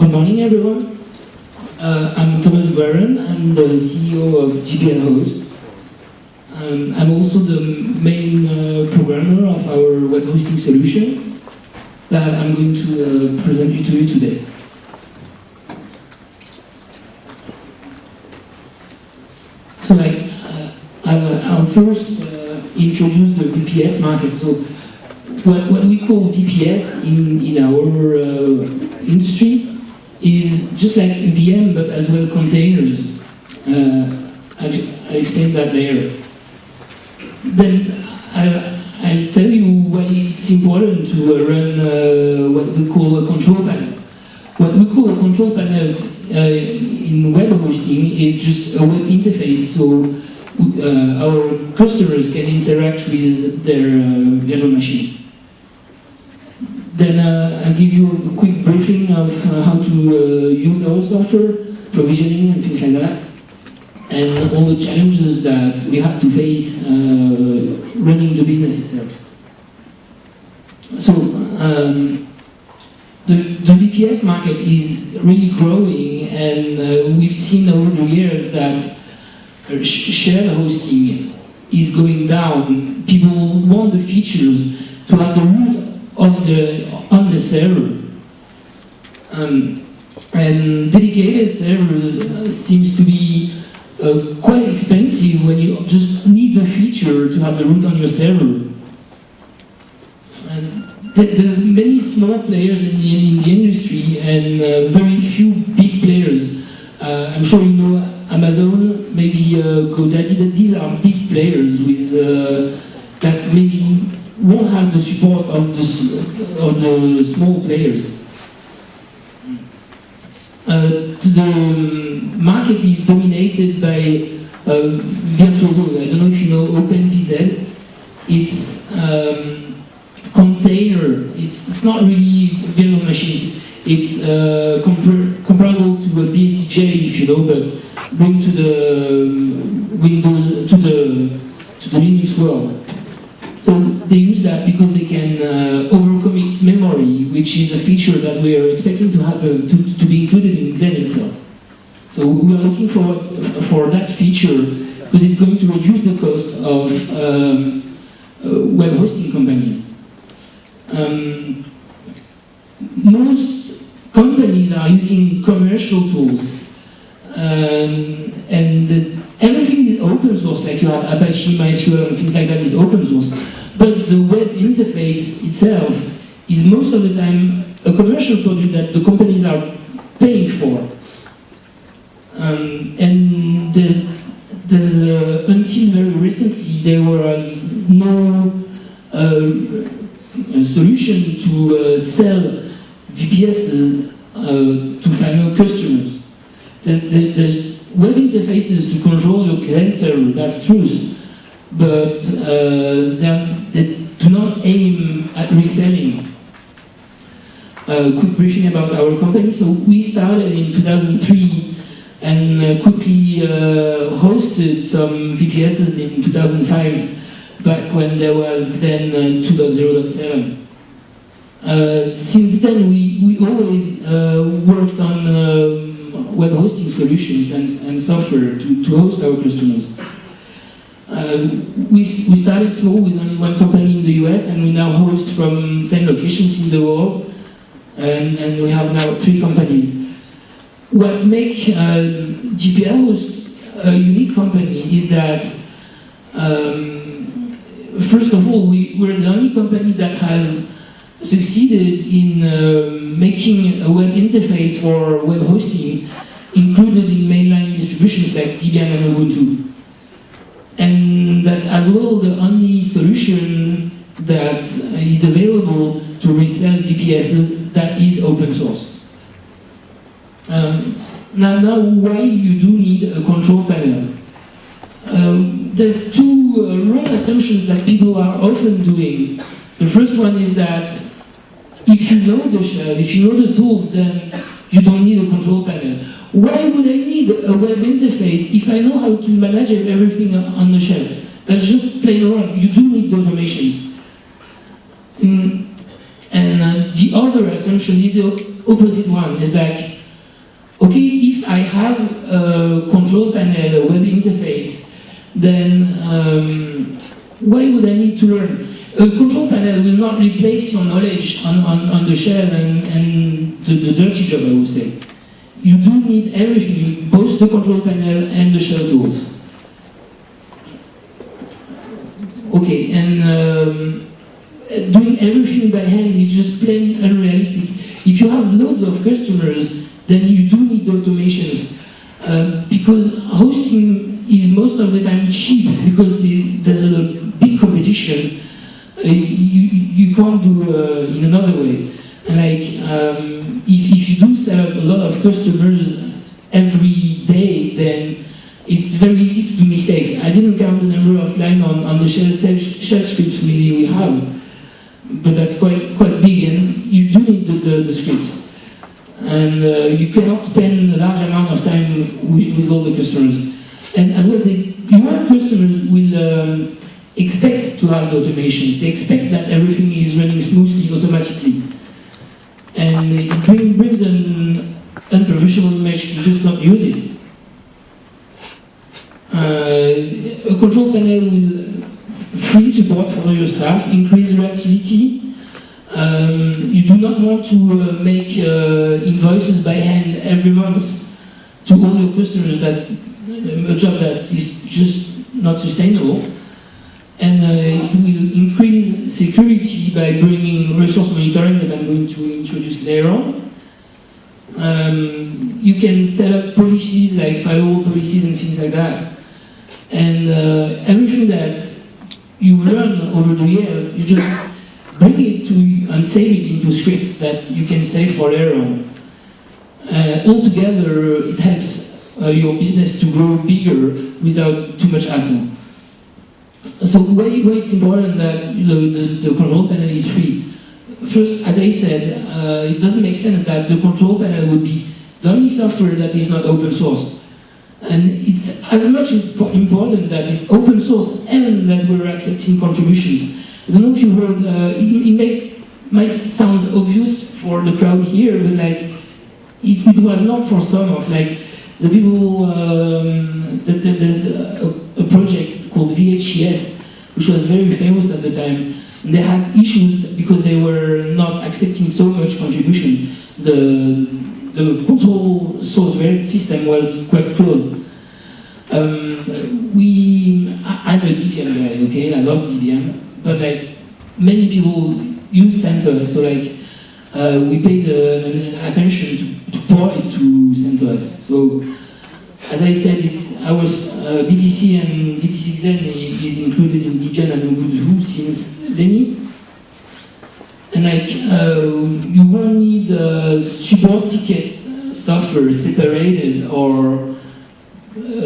Good morning, everyone. I'm Thomas Guerin. I'm the CEO of GPL Host. I'm also the main programmer of our web hosting solution that I'm going to present to you today. So, I'll first introduce the VPS market. So, what we call VPS in our industry is just like VM, but as well containers. I'll explain that later. Then I'll tell you why it's important to run what we call a control panel. What we call a control panel in web hosting is just a web interface, so our customers can interact with their virtual machines. Then I'll give you a quick briefing of how to use our software, provisioning and things like that, and all the challenges that we have to face running the business itself. So the VPS market is really growing, and we've seen over the years that shared hosting is going down. People want the features to have the root on the server, and dedicated servers seems to be quite expensive when you just need the feature to have the root on your server. And there's many small players in the industry and very few big players. I'm sure you know Amazon, maybe GoDaddy. That these are big players with that maybe won't have the support of the small players. The market is dominated by Virtuoso. I don't know if you know OpenVZ. It's container. It's not really virtual machines. It's comparable to a BSDJ, if you know, but bring to the Windows to the Linux world. So they use that because they can overcommit memory, which is a feature that we are expecting to have to be included in Xen itself. So we are looking for that feature because it's going to reduce the cost of web hosting companies. Most companies are using commercial tools, and everything is open source, like you have Apache, MySQL, and things like that is open source. But the web interface itself is most of the time a commercial product that the companies are paying for. And there's until very recently, there was no solution to sell VPSs to final customers. There's web interfaces to control your Xen server, that's true, but they do not aim at reselling. Quick briefing about our company. So we started in 2003 and quickly hosted some VPSs in 2005, back when there was Xen 2.0.7. Since then, we always worked on web hosting solutions and software to host our customers. We started small with only one company in the US, and we now host from 10 locations in the world, and we have now 3 companies. What makes GPL Host a unique company is that, first of all, we're the only company that has succeeded in making a web interface for web hosting included in mainline distributions like Debian and Ubuntu. And that's as well the only solution that is available to resell VPSs that is open source. Now, why you do need a control panel? There's 2 wrong assumptions that people are often doing. The first one is that if you know the shell, if you know the tools, then you don't need a control panel. Why would I need a web interface if I know how to manage everything on the shell? That's just plain wrong. You do need the automations. And the other assumption is the opposite one, is like have a control panel, a web interface, then why would I need to learn? A control panel will not replace your knowledge on the shell and the dirty job, I would say. You do need everything, both the control panel and the shell tools. Okay, and doing everything by hand is just plain unrealistic. If you have loads of customers, then you do need automations. Because hosting is most of the time cheap, because there's a big competition. You can't do in another way. And like, if you do set up a lot of customers every day, then it's very easy to do mistakes. I didn't count the number of lines on the shell scripts we have, but that's quite big, and you do need the scripts. And you cannot spend a large amount of time with all the customers. And as well, your customers will expect to have the automations. They expect that everything is running smoothly, automatically. And it brings an unprofessional image to just not use it. A control panel will free support for your staff, increase reactivity. You do not want to make invoices by hand every month to all your customers. That's a job that is just not sustainable. And it will increase security by bringing resource monitoring that I'm going to introduce later on. You can set up policies like firewall policies and things like that. And everything that you learn over the years, you just bring it to and save it into scripts that you can save for later on. Altogether, it helps your business to grow bigger without too much hassle. So why it's important that the control panel is free? First, as I said, it doesn't make sense that the control panel would be the only software that is not open source. And it's as much as important that it's open source and that we're accepting contributions. I don't know if you heard, it might sound obvious for the crowd here, but like, it was not for some of, like, the people, there's a project called VHES, which was very famous at the time. And they had issues because they were not accepting so much contribution. The control source variant system was quite closed. I'm a Debian guy, okay? I love Debian, but like many people use CentOS, so like we paid attention to port it to CentOS. So as I said, DTC and DT6N is included in Debian and Ubuntu since Lenny. And like, you won't need support ticket software separated or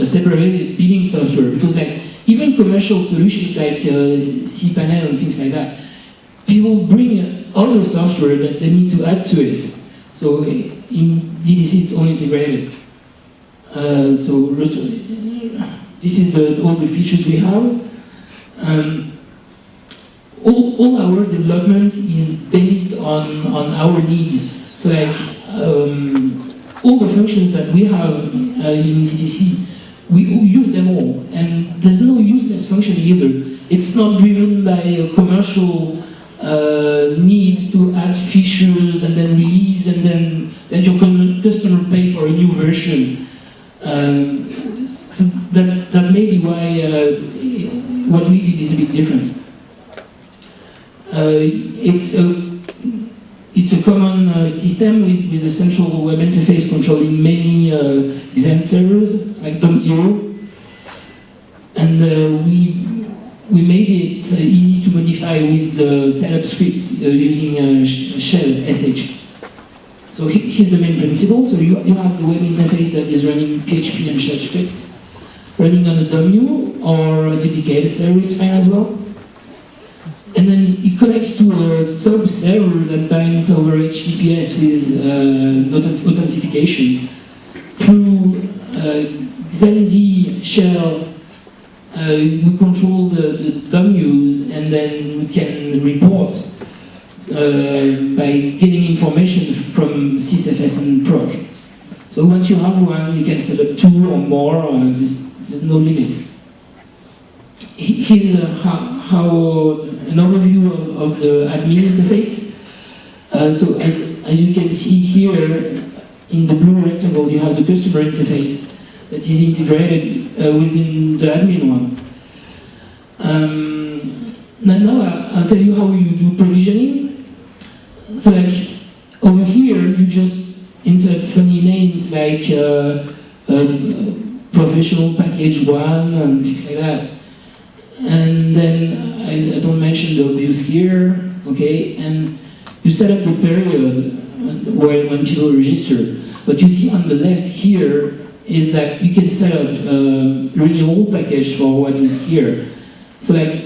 separated billing software, because like even commercial solutions like cPanel and things like that, people bring all the software that they need to add to it. So in DTC it's all integrated. So this is all the features we have. All our development is based on our needs. So like all the functions that we have in DTC, we use them all, and there's no useless function either. It's not driven by a commercial needs to add features and then release and then let your customer pay for a new version. So that may be why what we did is a bit different. It's a common system with a central web interface controlling many Xen servers, like DOM0. And we made it easy to modify with the setup scripts using shell sh. So here's the main principle. So you have the web interface that is running PHP and shell scripts, running on a DOM or a dedicated server is fine as well. And then it connects to a sub-server that binds over HTTPS with authentication. Through XenD shell, we control the DOMUs, and then we can report by getting information from sysfs and proc. So once you have one, you can set up 2 or more, there's no limit. Here's an overview of the admin interface. So as you can see here, in the blue rectangle, you have the customer interface that is integrated within the admin one. Now I'll tell you how you do provisioning. So like over here, you just insert funny names like professional package 1 and things like that. And then I don't mention the obvious here, okay? And you set up the period when people register. What you see on the left here is that you can set up a renewal package for what is here. So like